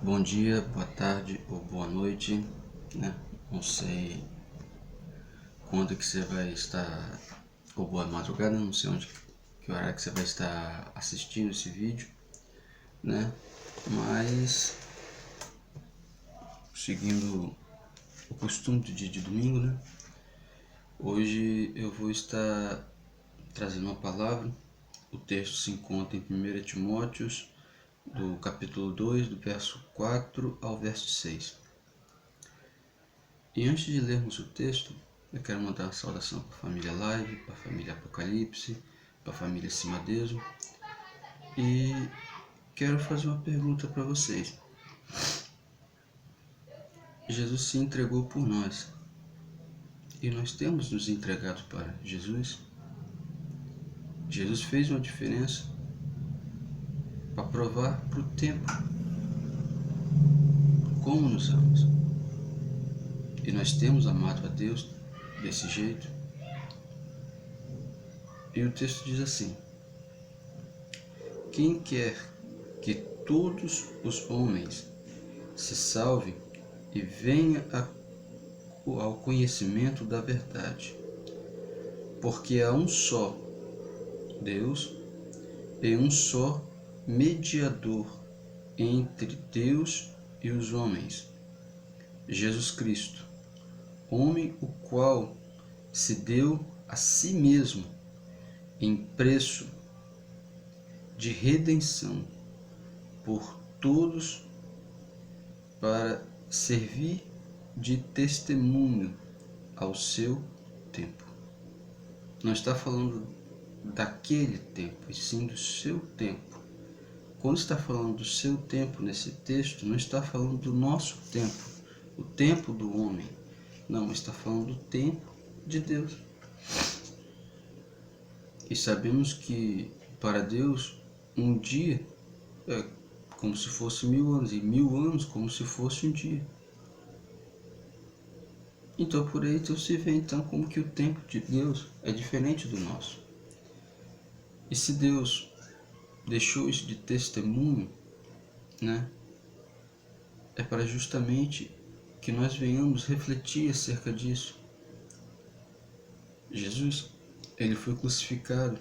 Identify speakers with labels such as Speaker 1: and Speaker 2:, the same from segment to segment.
Speaker 1: Bom dia, boa tarde ou boa noite, né? Não sei quando que você vai estar, ou boa madrugada, não sei que horário que você vai estar assistindo esse vídeo, né? Mas, seguindo o costume do dia de domingo, né? Hoje eu vou estar trazendo uma palavra. O texto se encontra em 1 Timóteos, do capítulo 2, do verso 4 ao verso 6. E antes de lermos o texto, eu quero mandar uma saudação para a família Live, para a família Apocalipse, para a família Cimadeso. E quero fazer uma pergunta para vocês. Jesus se entregou por nós. E nós temos nos entregado para Jesus. Jesus fez uma diferença para provar para o tempo como nos ama. E nós temos amado a Deus desse jeito. E o texto diz assim: quem quer que todos os homens se salvem e venha ao conhecimento da verdade, porque há um só Deus e um só mediador entre Deus e os homens, Jesus Cristo, homem o qual se deu a si mesmo em preço de redenção por todos, para servir de testemunho ao seu tempo. Não está falando daquele tempo, e sim do seu tempo. Quando está falando do seu tempo nesse texto, não está falando do nosso tempo, o tempo do homem. Não, está falando do tempo de Deus. E sabemos que para Deus um dia é como se fosse 1000 anos, e 1000 anos como se fosse um dia. Então por aí se vê então como que o tempo de Deus é diferente do nosso. E se Deus deixou isso de testemunho, né, é para justamente que nós venhamos refletir acerca disso. Jesus, ele foi crucificado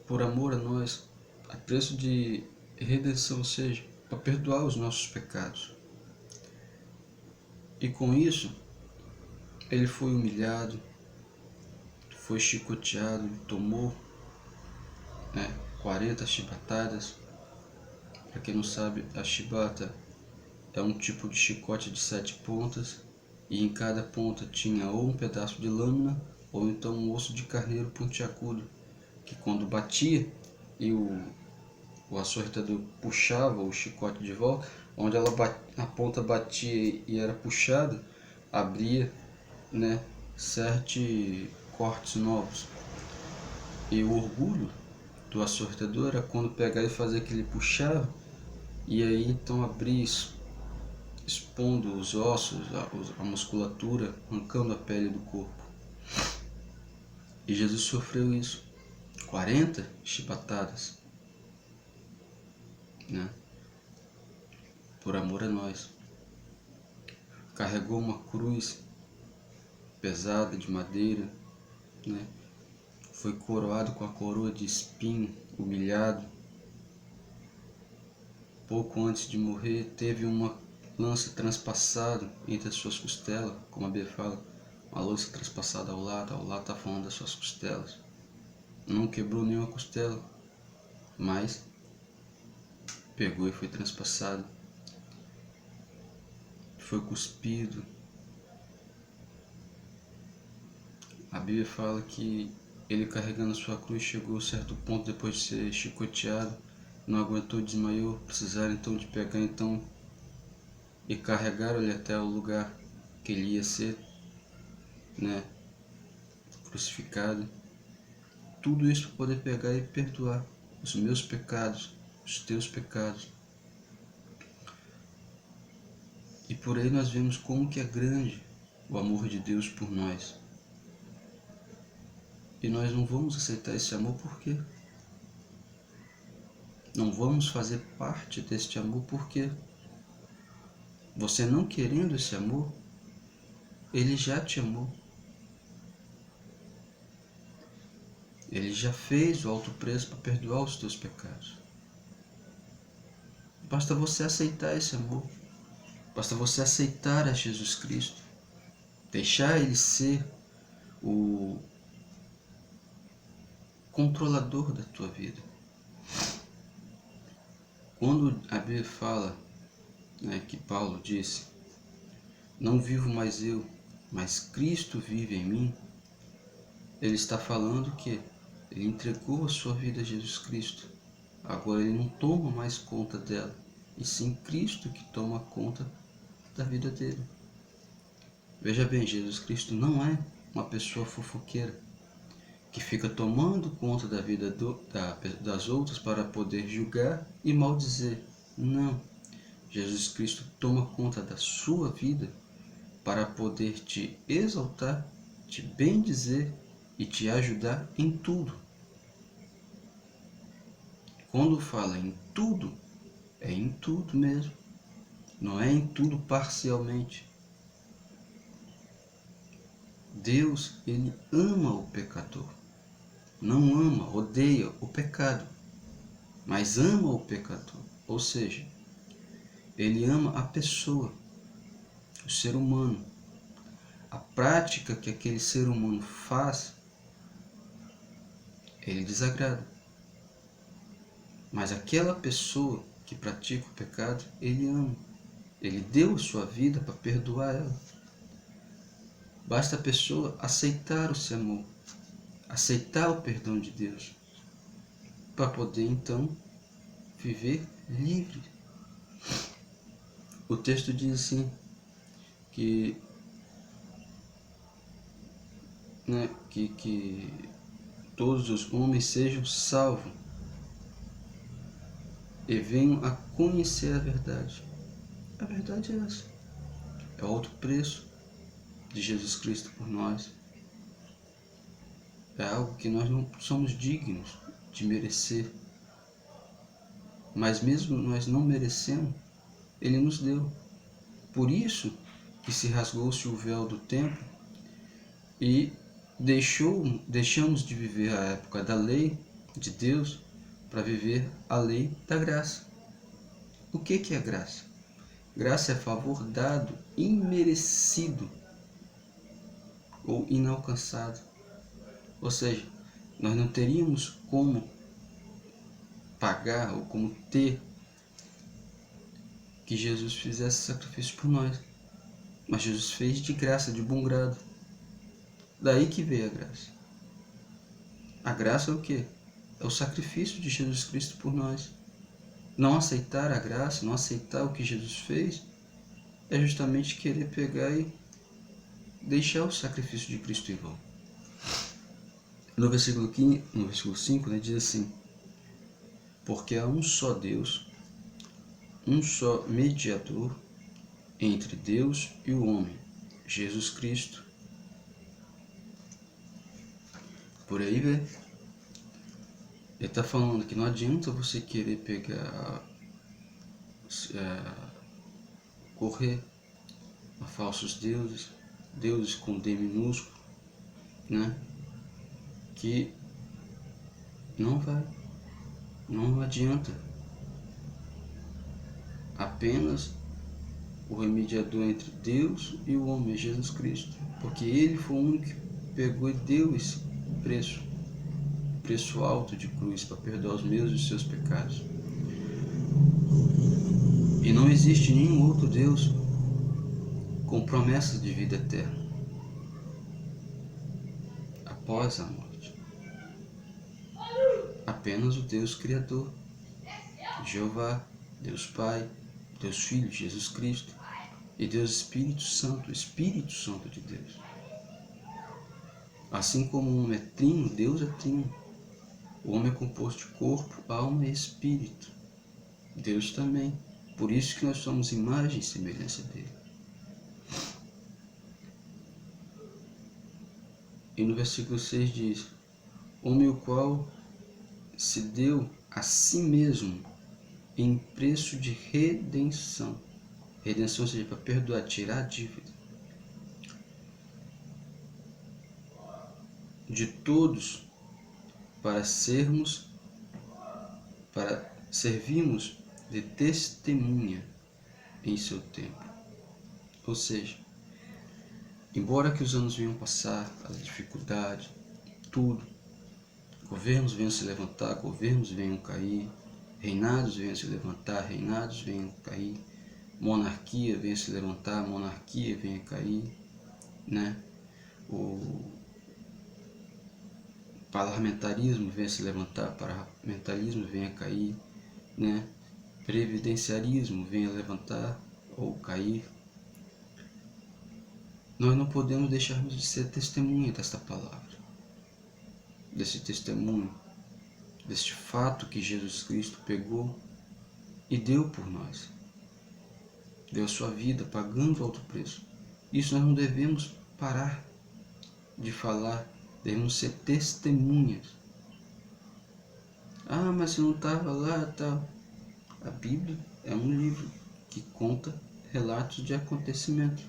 Speaker 1: por amor a nós, a preço de redenção, ou seja, para perdoar os nossos pecados. E com isso, ele foi humilhado, foi chicoteado, tomou 40 chibatadas. Para quem não sabe, a chibata é um tipo de chicote de 7 pontas, e em cada ponta tinha ou um pedaço de lâmina ou então um osso de carneiro pontiagudo, que quando batia e o açoitador puxava o chicote de volta, onde a ponta batia e era puxada, abria, 7 cortes novos. E o orgulho do açoitador era quando pegava e fazia aquele puxava, e aí então abria isso, expondo os ossos, a musculatura, arrancando a pele do corpo. E Jesus sofreu isso, 40 chibatadas, por amor a nós. Carregou uma cruz pesada de madeira, foi coroado com a coroa de espinho, humilhado. Pouco antes de morrer, teve uma lança transpassada entre as suas costelas, como a Bíblia fala, uma lança transpassada ao lado está falando das suas costelas. Não quebrou nenhuma costela, mas pegou e foi transpassado. Foi cuspido. A Bíblia fala que ele, carregando a sua cruz, chegou a certo ponto, depois de ser chicoteado, não aguentou, desmaiou. Precisaram então de pegar e carregar ele até o lugar que ele ia ser crucificado. Tudo isso para poder pegar e perdoar os meus pecados, os teus pecados. E por aí nós vemos como que é grande o amor de Deus por nós. E nós não vamos aceitar esse amor por quê? Não vamos fazer parte deste amor por quê? você não querendo esse amor, ele já te amou. Ele já fez o alto preço para perdoar os teus pecados. Basta você aceitar esse amor. Basta você aceitar a Jesus Cristo. Deixar Ele ser o controlador da tua vida. Quando a Bíblia fala, que Paulo disse, não vivo mais eu, mas Cristo vive em mim, ele está falando que ele entregou a sua vida a Jesus Cristo. Agora ele não toma mais conta dela, e sim Cristo que toma conta da vida dele. Veja bem, Jesus Cristo não é uma pessoa fofoqueira que fica tomando conta da vida das outras para poder julgar e maldizer. Não. Jesus Cristo toma conta da sua vida para poder te exaltar, te bendizer e te ajudar em tudo. Quando fala em tudo, é em tudo mesmo. Não é em tudo parcialmente. Deus, ele ama o pecador. Não ama, odeia o pecado, mas ama o pecador. Ou seja, ele ama a pessoa, o ser humano. A prática que aquele ser humano faz, ele desagrada. Mas aquela pessoa que pratica o pecado, ele ama. Ele deu a sua vida para perdoar ela. Basta a pessoa aceitar o seu amor, aceitar o perdão de Deus, para poder então viver livre. O texto diz assim, que todos os homens sejam salvos e venham a conhecer a verdade. A verdade é essa. É o alto preço de Jesus Cristo por nós. É algo que nós não somos dignos de merecer. Mas mesmo nós não merecendo, Ele nos deu. Por isso que se rasgou-se o véu do templo e deixamos de viver a época da lei de Deus para viver a lei da graça. O que é graça? Graça é favor dado, imerecido ou inalcançado. Ou seja, nós não teríamos como pagar ou como ter que Jesus fizesse sacrifício por nós. Mas Jesus fez de graça, de bom grado. Daí que veio a graça. A graça é o quê? É o sacrifício de Jesus Cristo por nós. Não aceitar a graça, não aceitar o que Jesus fez, é justamente querer pegar e deixar o sacrifício de Cristo em vão. No versículo 5, diz assim: porque há um só Deus, um só mediador entre Deus e o homem, Jesus Cristo. Por aí, velho. Ele está falando que não adianta você querer pegar, correr a falsos deuses, deuses com D minúsculo, né? Que não adianta. Apenas o remediador entre Deus e o homem, Jesus Cristo, porque Ele foi o único que pegou e deu esse preço alto de cruz para perdoar os meus e os seus pecados. E não existe nenhum outro Deus com promessas de vida eterna após a morte. Apenas o Deus Criador, Jeová, Deus Pai, Deus Filho, Jesus Cristo e Deus Espírito Santo, Espírito Santo de Deus. Assim como o homem é trino, Deus é trino. O homem é composto de corpo, alma e espírito. Deus também. Por isso que nós somos imagem e semelhança dele. E no versículo 6 diz: homem o qual se deu a si mesmo em preço de redenção. Redenção, ou seja, para perdoar, tirar a dívida de todos, para servirmos de testemunha em seu tempo. Ou seja, embora que os anos venham passar, as dificuldades, tudo, governos venham se levantar, governos venham cair, reinados venham se levantar, reinados venham cair, monarquia venha se levantar, monarquia venha cair, né? O parlamentarismo venha se levantar, parlamentarismo venha cair, né? Previdenciarismo venha levantar ou cair. Nós não podemos deixarmos de ser testemunha desta palavra, desse testemunho, deste fato que Jesus Cristo pegou e deu por nós. Deu a sua vida pagando alto preço. Isso nós não devemos parar de falar, devemos ser testemunhas. Ah, mas você não estava lá e tal. A Bíblia é um livro que conta relatos de acontecimentos.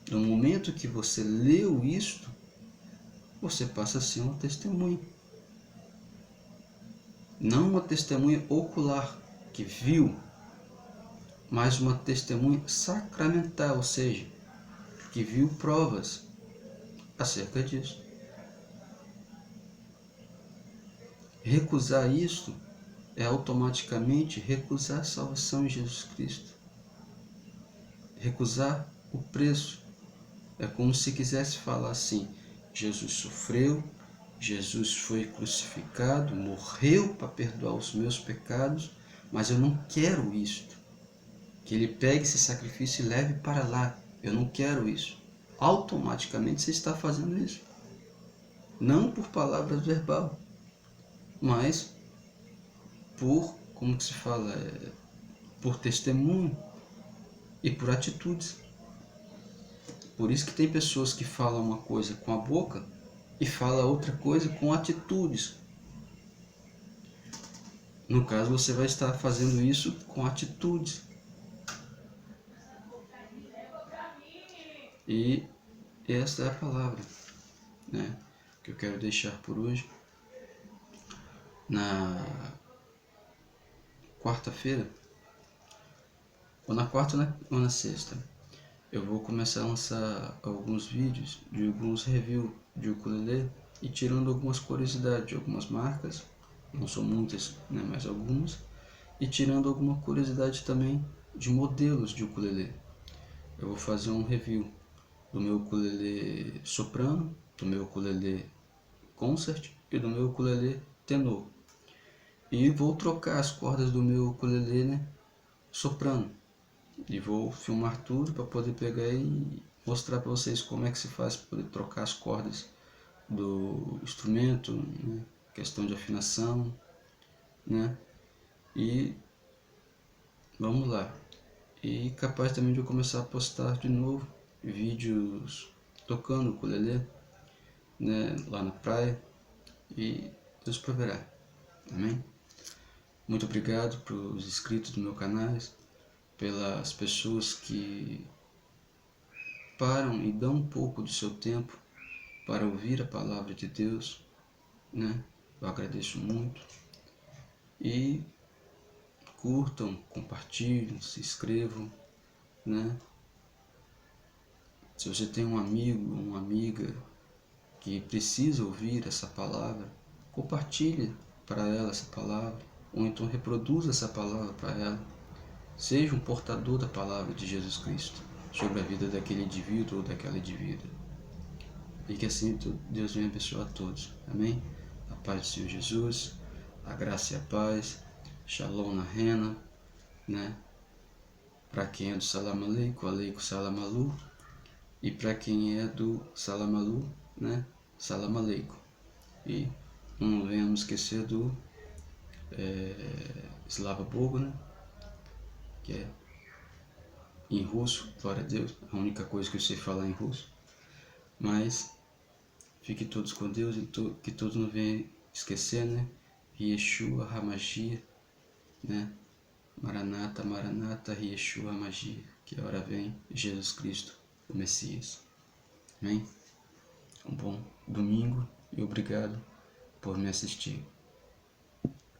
Speaker 1: No momento que você leu isto, você passa a ser uma testemunha. Não uma testemunha ocular, que viu, mas uma testemunha sacramental, ou seja, que viu provas acerca disso. Recusar isto é automaticamente recusar a salvação em Jesus Cristo. Recusar o preço. É como se quisesse falar assim: Jesus sofreu, Jesus foi crucificado, morreu para perdoar os meus pecados, mas eu não quero isto. Que ele pegue esse sacrifício e leve para lá. Eu não quero isso. Automaticamente você está fazendo isso. Não por palavras verbal, mas por, como que se fala, por testemunho e por atitudes. Por isso que tem pessoas que falam uma coisa com a boca e falam outra coisa com atitudes. No caso, você vai estar fazendo isso com atitudes. E essa é a palavra, né, que eu quero deixar por hoje. Na quarta-feira, ou na quarta ou na sexta, eu vou começar a lançar alguns vídeos de alguns reviews de ukulele e tirando algumas curiosidades de algumas marcas, não são muitas, né, mas algumas, e tirando alguma curiosidade também de modelos de ukulele. Eu vou fazer um review do meu ukulele soprano, do meu ukulele concert e do meu ukulele tenor. E vou trocar as cordas do meu ukulele, né, soprano. E vou filmar tudo para poder pegar e mostrar para vocês como é que se faz para poder trocar as cordas do instrumento, né, questão de afinação, né? E vamos lá. E capaz também de eu começar a postar de novo vídeos tocando o ukulele, né, lá na praia, e Deus proverá. Amém? Muito obrigado para os inscritos do meu canal, pelas pessoas que param e dão um pouco do seu tempo para ouvir a palavra de Deus, né? Eu agradeço muito. E curtam, compartilhem, se inscrevam, né? Se você tem um amigo ou uma amiga que precisa ouvir essa palavra, compartilhe para ela essa palavra, ou então reproduza essa palavra para ela. Seja um portador da palavra de Jesus Cristo sobre a vida daquele indivíduo ou daquela indivídua. E que assim Deus venha abençoar a todos. Amém? A paz do Senhor Jesus, a graça e a paz, Shalom na rena, né? Para quem é do Salam Aleikum, Aleikum Salam Alu. E para quem é do Salam Alu, né? Salam Aleikum. E não venhamos esquecer do Slava Bogu, né? Que é em russo, glória a Deus, a única coisa que eu sei falar em russo. Mas fiquem todos com Deus e que todos não venham esquecer, né? Yeshua HaMashiach, né? Maranata, Maranata, Yeshua Mashiach, que a hora vem, Jesus Cristo, o Messias. Amém? Um bom domingo e obrigado por me assistir.